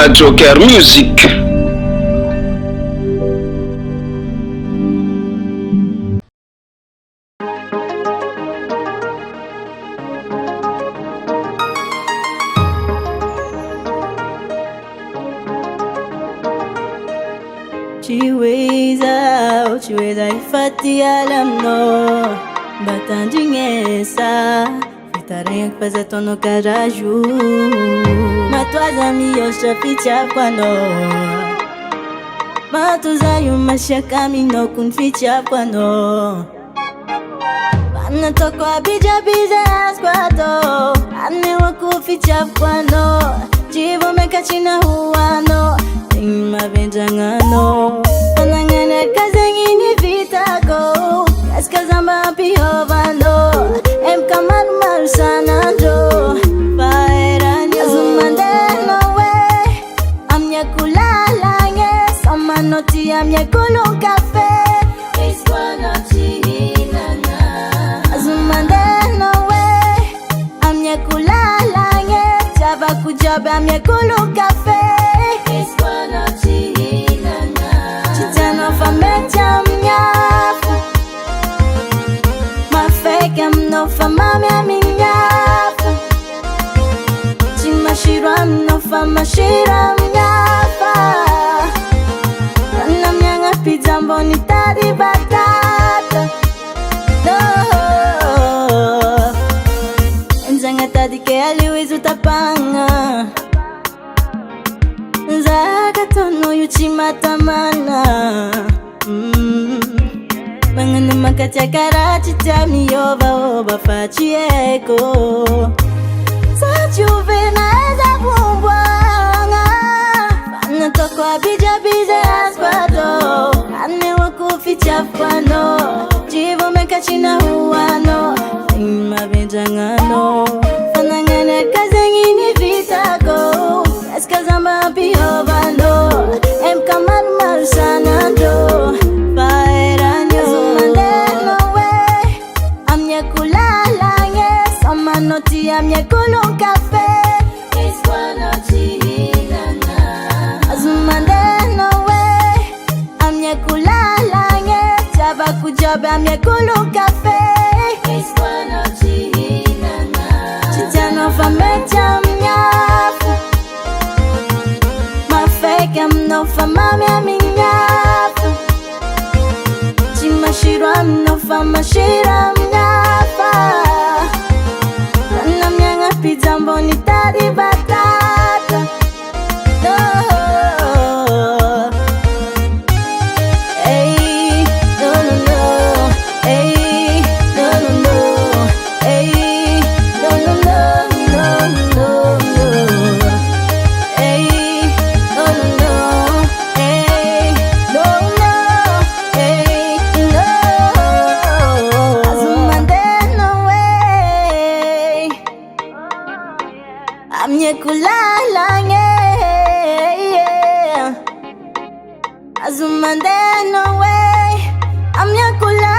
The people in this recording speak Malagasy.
Mada Jocker Music. Chiweza ifati alamno batandingesa fitarenga kupaza tono karaju matwaza miyosha ficha kwano matuza yumashaka mino kun ficha kwano bana toko abija biza asquato ane waku ficha kwano jivo mekachina huano ma benjangano anangana kazengini vitako kaskazamba piovando em kaman marsanando paerani azumandeno we amnya kulala yes amanoti amnya kulun cafe iswana chihilana azumandeno we amnya kulala yes jaba kujaba amnya kulun cafe iswana chihilana chitano famecha mnyafu mafeka mnofa mamya minyafu chimashira mnofa mashira mnyafa na myanga pizza mboni tadi batata no enzanga tadi ke aliwizu tapanga Zagatono yuchimatamana Mangana makatia karachi tami oba fachieko Sajuvena eza bumbwanga Bana toko abija bize asquado Ane waku ficha kwano Jivo mekachina huano Ima benjangano Fanangana kazengini vitako Eskazamba piovando em kaman marsanando paeranyo azumandeno we amnya kulala yes amanoti amnya kulun cafe iswana chihilana azumandeno we amnya kulala yes jaba kujaba amnya kulun cafe iswana chihilana chitano famecha mnyafu I'm no famamia minyafu chimashira no famashira mnyafa na myanga pizza mboni tadi batata no hey no no no hey no no no hey no no no no no hey no no no kulala yeah azumandeno way amya kulala